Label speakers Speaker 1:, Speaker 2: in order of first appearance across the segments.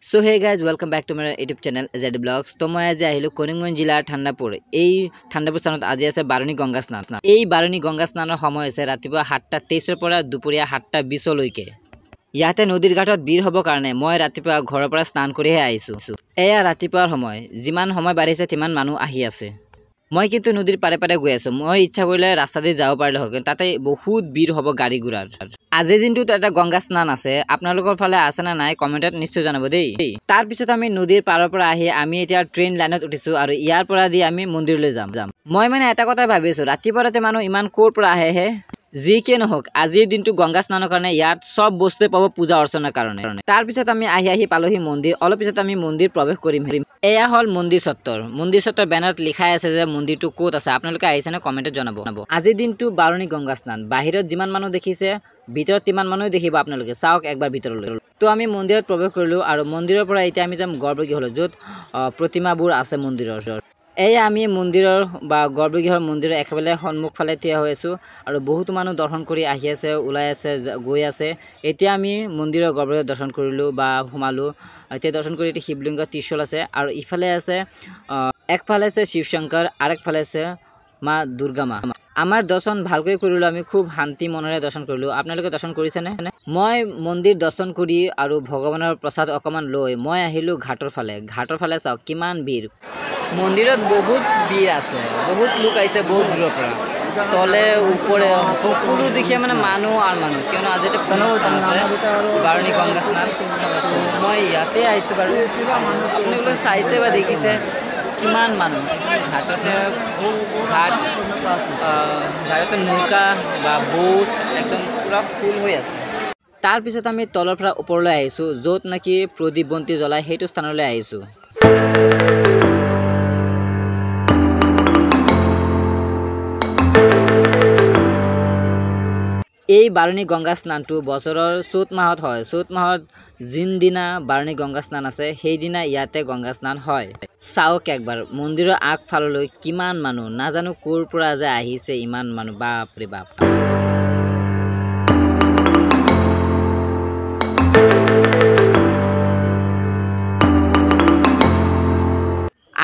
Speaker 1: So hey guys, welcome back to my YouTube channel Z Vlogs. তো মই আজি আহিলো করিমগঞ্জ জিলাৰ ঠাণ্ডাপুৰ। এই ঠাণ্ডাপুৰ স্থানত আজি আছে বাৰণী গংগা স্নান। এই বাৰণী গংগা স্নানৰ সময় হৈছে ৰাতিপুৱা 7:23 ৰ পৰা দুপৰীয়া 7:20 লৈকে। ইয়াতে নদীৰ ঘাটত ভিৰ হ'ব কাৰণে মই ৰাতিপুৱা ঘৰৰ পৰা স্নান কৰিহে আহিছো। এয়া ৰাতিপুৱাৰ সময়, যিমান সময় বাঢ়িছে তিমান মানুহ আহি আছে। মই কিন্তু নদীৰ পাৰে পাৰে গৈ আছো। মই ইচ্ছা কৰিলে ৰাস্তা দি যাব পাৰিলে হয়, তাতে বহুত ভিৰ হ'ব গাড়ী ঘোঁৰাৰ। আজিৰ দিনটোত এটা গংগা স্নান আছে, আপোনালোকৰ ফালে আছে না নাই কমেণ্টত নিশ্চয় জনাব দেই। তাৰ পিছত আমি নদীৰ পাৰৰ পৰা আহি আমি এতিয়া ট্ৰেইন লাইনত উঠিছো আৰু ইয়াৰ পৰা দি আমি মন্দিৰলৈ যাম। মই মানে এটা কথা ভাবিছো, ৰাতিপুৱাতে মানুহ ইমান ক'ৰ পৰা আহে হে? যি কি নহওক আজিৰ দিনটো গংগা স্নানৰ কাৰণে ইয়াত সব বস্তু পাব পূজা অৰ্চনাৰ কাৰণে। তাৰ পিছত আমি আহি পালোহি মন্দিৰ। অলপ পিছত আমি মন্দিৰ প্ৰৱেশ কৰিম। এয়া হ'ল মন্দিৰ চত্বৰ। মন্দিৰ চত্বৰ বেনাৰত লিখাই আছে যে মন্দিৰটো ক'ত আছে। আপোনালোকে আহিছেনে কমেণ্টত জনাব। আজিৰ দিনটো বাৰণী গংগা স্নান। বাহিৰত যিমান মানুহ দেখিছে ভিতৰত তিমান মানুহ দেখিব আপোনালোকে। চাওক একবাৰ ভিতৰলৈ। তো আমি মন্দিৰত প্ৰৱেশ কৰিলো আৰু মন্দিৰৰ পৰা এতিয়া আমি যাম গৰ্ভগৃহলৈ, য'ত প্ৰতিমাবোৰ আছে মন্দিৰৰ। এই আমি মন্দিৰৰ বা গৰ্ভগৃহৰ মন্দিৰৰ একেবাৰে সন্মুখ ফালে থিয় হৈ আছো আৰু বহুতো মানুহ দৰ্শন কৰি আহি আছে, ওলাই আছে, গৈ আছে। এতিয়া আমি মন্দিৰৰ গৰ্ভগৃহ দৰ্শন কৰিলো বা সোমালো। এতিয়া দৰ্শন কৰি এতিয়া শিৱলিংগ ত্ৰিশূল আছে আৰু ইফালে আছে একফালে আছে শিৱ শংকৰ আৰু একফালে আছে মা দুৰ্গা মা। আমাৰ দৰ্শন ভালকৈ কৰিলো, আমি খুব শান্তি মনেৰে দৰ্শন কৰিলো। আপোনালোকে দৰ্শন কৰিছেনে? মই মন্দিৰ দৰ্শন কৰি আৰু ভগৱানৰ প্ৰসাদ অকমান লৈ মই আহিলো ঘাটৰ ফালে। ঘাটৰ ফালে চাওক কিমান ভিৰ। মন্দিৰত বহুত ভিৰ আছে, বহুত লোক আহিছে বহুত দূৰৰ পৰা। তলে ওপৰে সকলো দেখিয়ে মানে মানুহ আৰু মানুহ, কিয়নো আজি এটা অনুষ্ঠান আছে বাৰণী গংগা স্নান। মই ইয়াতে আহিছোঁ বাৰু। আপোনালোকে চাইছে বা দেখিছে কিমান মানুহ ঘাটতে। ঘাটতে নৌকা বা বোট একদম পূৰা ফুল হৈ আছে। তাৰপিছত আমি তলৰ পৰা ওপৰলৈ আহিছোঁ, য'ত নেকি প্ৰদীপ বন্তি জ্বলাই সেইটো স্থানলৈ আহিছোঁ। এই বাৰণী গংগা স্নানটো বছৰৰ চ'ত মাহত হয়। চ'ত মাহত যিদিনা বাৰণী গংগা স্নান আছে সেইদিনা ইয়াতে গংগা স্নান হয়। চাওক একবাৰ মন্দিৰৰ আগফাললৈ কিমান মানুহ, নাজানো ক'ৰ পৰা যে আহিছে ইমান মানুহ, বাপৰে বাপ।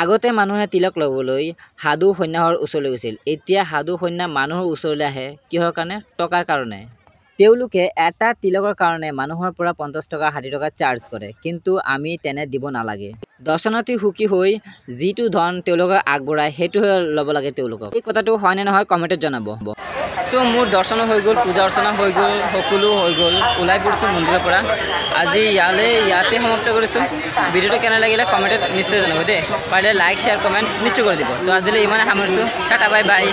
Speaker 1: আগতে মানুহে তিলক ল'বলৈ সাধু সন্ন্যাসৰ ওচৰলৈ গৈছিল। এতিয়া সাধু সন্ন্যাস মানুহৰ ওচৰলৈ আহে কিহৰ কাৰণে? টকাৰ কাৰণে। তেওঁলোকে এটা তিলকৰ কাৰণে মানুহৰ পৰা 50 টকা 60 টকা চাৰ্জ কৰে, কিন্তু আমি তেনে দিব নালাগে। দৰ্শনাৰ্থী সুখী হৈ যিটো ধন তেওঁলোকক আগবঢ়ায় সেইটোহে ল'ব লাগে তেওঁলোকক। এই কথাটো হয়নে নহয় কমেণ্টত জনাব। চ' মোৰ দৰ্শনো হৈ গ'ল, পূজা অৰ্চনা হৈ গ'ল, সকলো হৈ গ'ল। ওলাই পৰিছোঁ মন্দিৰৰ পৰা। আজি ইয়াতে সমাপ্ত কৰিছোঁ। ভিডিঅ'টো কেনে লাগিলে কমেণ্টত নিশ্চয় জনাব দেই। পাৰিলে লাইক শ্বেয়াৰ কমেণ্ট নিশ্চয় কৰি দিব। তো আজিলৈ ইমানে সামৰিছোঁ। Tata bye bye.